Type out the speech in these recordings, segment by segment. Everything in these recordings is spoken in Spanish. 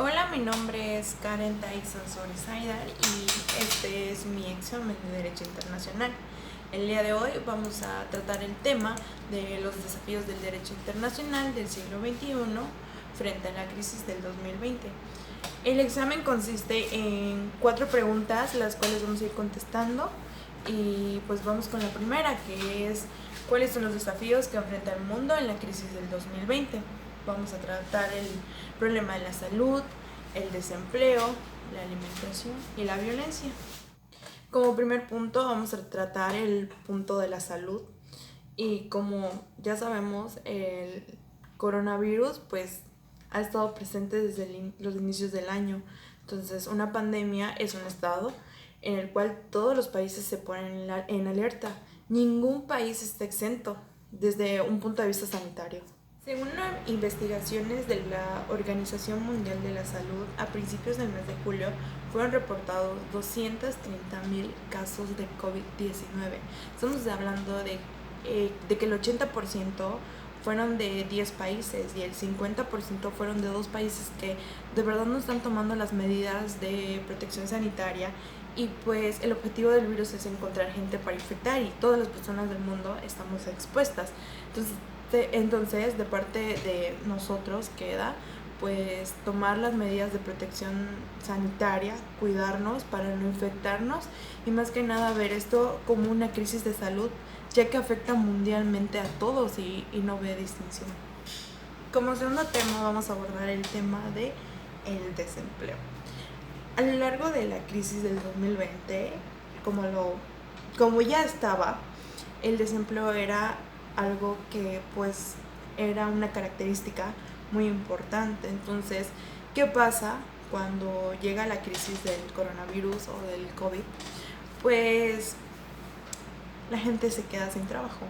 Hola, mi nombre es Karen Tyson Saidar y este es mi examen de Derecho Internacional. El día de hoy vamos a tratar el tema de los desafíos del derecho internacional del siglo XXI frente a la crisis del 2020. El examen consiste en 4 preguntas, las cuales vamos a ir contestando, y pues vamos con la primera, que es: ¿cuáles son los desafíos que enfrenta el mundo en la crisis del 2020? Vamos a tratar el problema de la salud, el desempleo, la alimentación y la violencia. Como primer punto vamos a tratar el punto de la salud, y como ya sabemos, el coronavirus pues ha estado presente desde los inicios del año. Entonces, una pandemia es un estado en el cual todos los países se ponen en alerta. Ningún país está exento desde un punto de vista sanitario. Según investigaciones de la Organización Mundial de la Salud, a principios del mes de julio fueron reportados 230,000 casos de COVID-19. Estamos hablando de que el 80% fueron de 10 países y el 50% fueron de 2 países que de verdad no están tomando las medidas de protección sanitaria, y pues el objetivo del virus es encontrar gente para infectar, y todas las personas del mundo estamos expuestas. Entonces, de parte de nosotros queda pues tomar las medidas de protección sanitaria, cuidarnos para no infectarnos, y más que nada ver esto como una crisis de salud, ya que afecta mundialmente a todos y no ve distinción. Como segundo tema vamos a abordar el tema de el desempleo. A lo largo de la crisis del 2020, como ya estaba, el desempleo era algo que pues era una característica muy importante. Entonces, ¿qué pasa cuando llega la crisis del coronavirus o del COVID? Pues la gente se queda sin trabajo.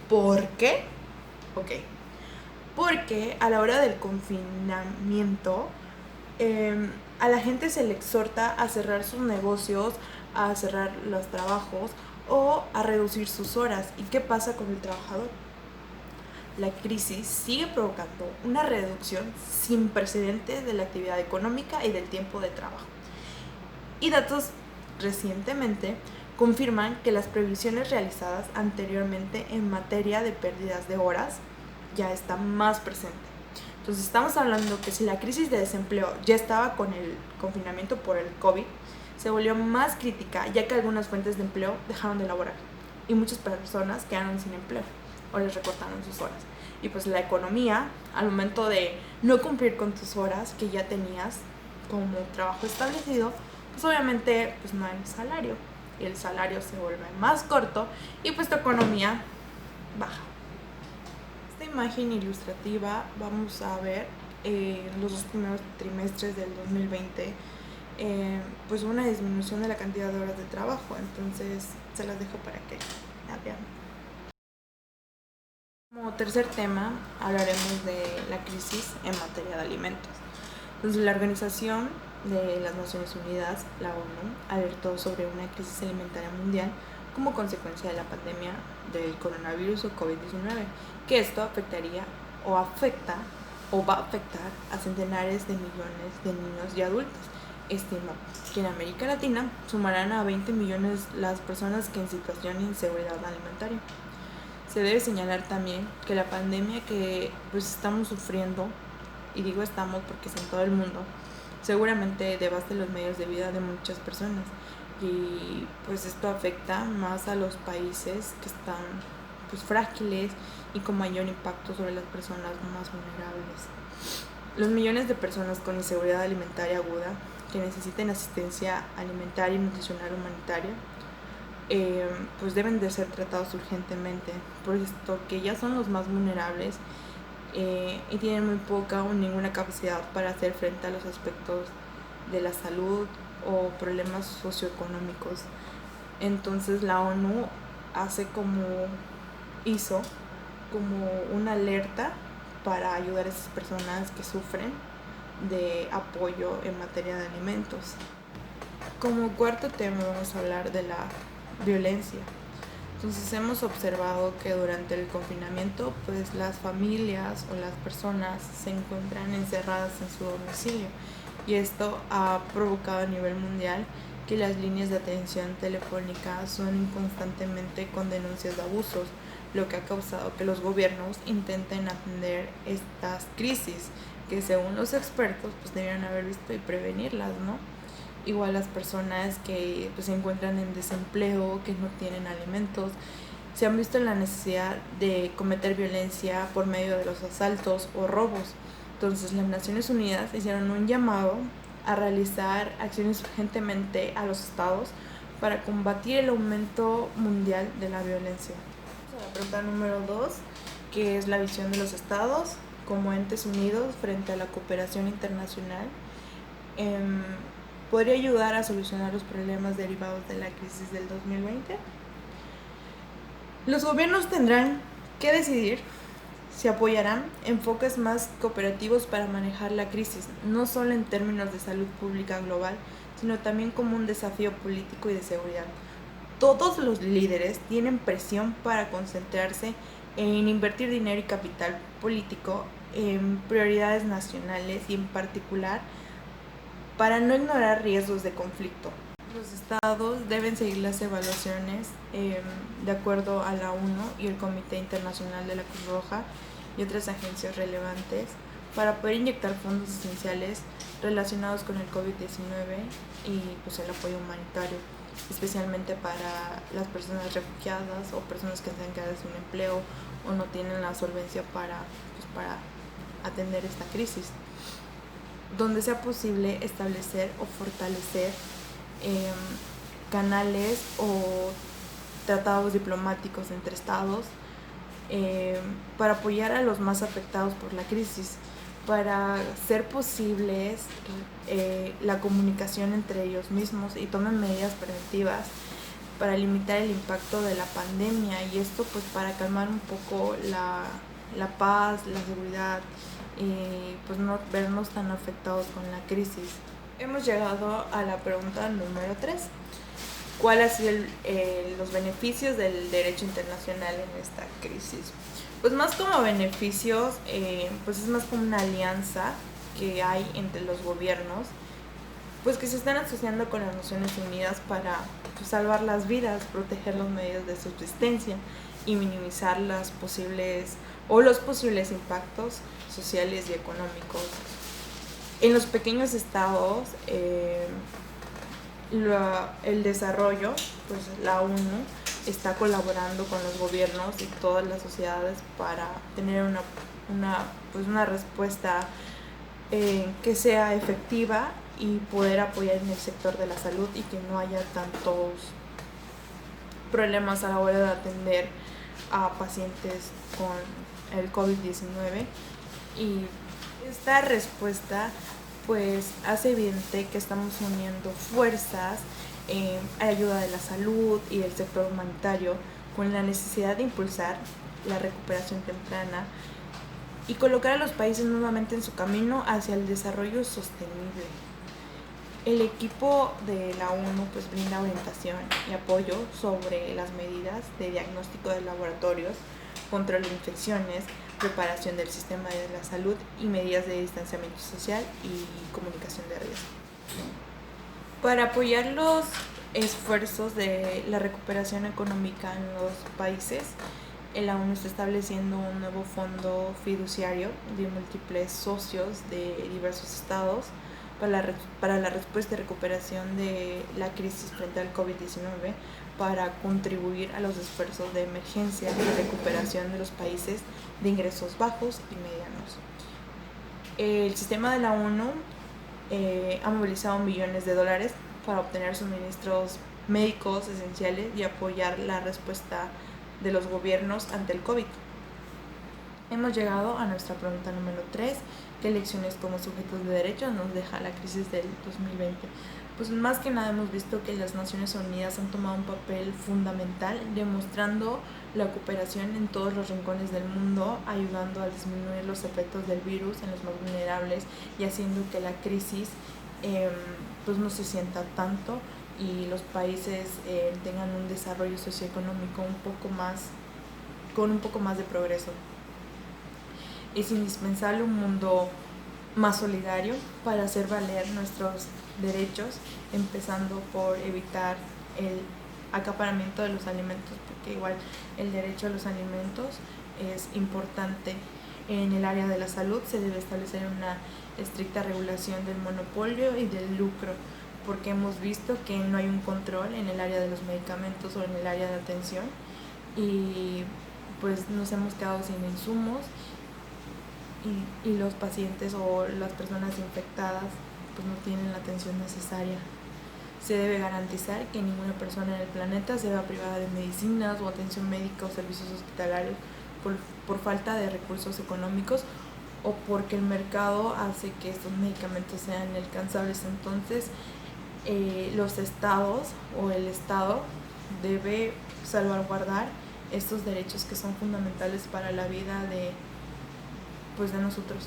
¿Por qué? Ok. Porque a la hora del confinamiento, a la gente se le exhorta a cerrar sus negocios, a cerrar los trabajos o a reducir sus horas. ¿Y qué pasa con el trabajador? La crisis sigue provocando una reducción sin precedentes de la actividad económica y del tiempo de trabajo. Y datos recientemente confirman que las previsiones realizadas anteriormente en materia de pérdidas de horas ya están más presentes. Entonces, estamos hablando que si la crisis de desempleo ya estaba con el confinamiento por el COVID, se volvió más crítica, ya que algunas fuentes de empleo dejaron de laborar y muchas personas quedaron sin empleo o les recortaron sus horas. Y pues la economía, al momento de no cumplir con tus horas que ya tenías como trabajo establecido, pues obviamente pues no hay salario, y el salario se vuelve más corto y pues tu economía baja. Esta imagen ilustrativa vamos a ver los 2 primeros trimestres del 2020, pues una disminución de la cantidad de horas de trabajo. Entonces se las dejo para que la vean. Como tercer tema hablaremos de la crisis en materia de alimentos. Entonces, la Organización de las Naciones Unidas, la ONU, alertó sobre una crisis alimentaria mundial como consecuencia de la pandemia del coronavirus o COVID-19, que esto afectaría o afecta o va a afectar a centenares de millones de niños y adultos. Estima que en América Latina sumarán a 20 millones las personas que en situación de inseguridad alimentaria. Se debe señalar también que la pandemia que pues estamos sufriendo, y digo estamos porque es en todo el mundo, seguramente devaste los medios de vida de muchas personas, y pues esto afecta más a los países que están pues frágiles y con mayor impacto sobre las personas más vulnerables. Los millones de personas con inseguridad alimentaria aguda que necesiten asistencia alimentaria y nutricional humanitaria pues deben de ser tratados urgentemente, puesto que ya son los más vulnerables y tienen muy poca o ninguna capacidad para hacer frente a los aspectos de la salud o problemas socioeconómicos. Entonces la ONU hizo como una alerta para ayudar a esas personas que sufren de apoyo en materia de alimentos. Como cuarto tema vamos a hablar de la violencia. Entonces hemos observado que durante el confinamiento pues las familias o las personas se encuentran encerradas en su domicilio y esto ha provocado a nivel mundial que las líneas de atención telefónica suenen constantemente con denuncias de abusos, lo que ha causado que los gobiernos intenten atender estas crisis que según los expertos pues debieron haber visto y prevenirlas, ¿no? Igual las personas que pues, se encuentran en desempleo, que no tienen alimentos, se han visto en la necesidad de cometer violencia por medio de los asaltos o robos. Entonces las Naciones Unidas hicieron un llamado a realizar acciones urgentemente a los estados para combatir el aumento mundial de la violencia. La pregunta número 2, que es la visión de los estados como entes unidos frente a la cooperación internacional. ¿Podría ayudar a solucionar los problemas derivados de la crisis del 2020? Los gobiernos tendrán que decidir si apoyarán enfoques más cooperativos para manejar la crisis, no solo en términos de salud pública global, sino también como un desafío político y de seguridad. Todos los líderes tienen presión para concentrarse en invertir dinero y capital político en prioridades nacionales y en particular para no ignorar riesgos de conflicto. Los estados deben seguir las evaluaciones de acuerdo a la ONU y el Comité Internacional de la Cruz Roja y otras agencias relevantes para poder inyectar fondos esenciales relacionados con el COVID-19 y pues, el apoyo humanitario, especialmente para las personas refugiadas o personas que se han quedado sin empleo o no tienen la solvencia para atender esta crisis. Donde sea posible establecer o fortalecer canales o tratados diplomáticos entre estados para apoyar a los más afectados por la crisis, para hacer posibles la comunicación entre ellos mismos y tomen medidas preventivas para limitar el impacto de la pandemia y esto pues para calmar un poco la paz, la seguridad y pues no vernos tan afectados con la crisis. Hemos llegado a la pregunta número 3. ¿Cuáles han sido los beneficios del derecho internacional en esta crisis? Pues más como beneficios, pues es más como una alianza que hay entre los gobiernos, pues que se están asociando con las Naciones Unidas para pues, salvar las vidas, proteger los medios de subsistencia y minimizar los posibles impactos sociales y económicos. En los pequeños estados, el desarrollo, pues la ONU está colaborando con los gobiernos y todas las sociedades para tener una respuesta que sea efectiva y poder apoyar en el sector de la salud y que no haya tantos problemas a la hora de atender a pacientes con el COVID-19 y esta respuesta pues hace evidente que estamos uniendo fuerzas en ayuda de la salud y del sector humanitario con la necesidad de impulsar la recuperación temprana y colocar a los países nuevamente en su camino hacia el desarrollo sostenible. El equipo de la ONU pues brinda orientación y apoyo sobre las medidas de diagnóstico de laboratorios, control de infecciones, preparación del sistema de la salud y medidas de distanciamiento social y comunicación de riesgo. Para apoyar los esfuerzos de la recuperación económica en los países, la ONU está estableciendo un nuevo fondo fiduciario de múltiples socios de diversos estados para la respuesta y recuperación de la crisis frente al COVID-19 para contribuir a los esfuerzos de emergencia y recuperación de los países de ingresos bajos y medianos. El sistema de la ONU ha movilizado millones de dólares para obtener suministros médicos esenciales y apoyar la respuesta de los gobiernos ante el COVID. Hemos llegado a nuestra pregunta número 3. ¿Qué lecciones como sujetos de derechos nos deja la crisis del 2020? Pues más que nada hemos visto que las Naciones Unidas han tomado un papel fundamental demostrando la cooperación en todos los rincones del mundo, ayudando a disminuir los efectos del virus en los más vulnerables y haciendo que la crisis pues no se sienta tanto y los países tengan un desarrollo socioeconómico con un poco más de progreso. Es indispensable un mundo más solidario para hacer valer nuestros derechos, empezando por evitar el acaparamiento de los alimentos, porque igual el derecho a los alimentos es importante. En el área de la salud se debe establecer una estricta regulación del monopolio y del lucro, porque hemos visto que no hay un control en el área de los medicamentos o en el área de atención, y pues nos hemos quedado sin insumos y los pacientes o las personas infectadas pues no tienen la atención necesaria. Se debe garantizar que ninguna persona en el planeta se vea privada de medicinas o atención médica o servicios hospitalarios por falta de recursos económicos o porque el mercado hace que estos medicamentos sean inalcanzables. Entonces, los estados o el Estado debe salvaguardar estos derechos que son fundamentales para la vida de nosotros.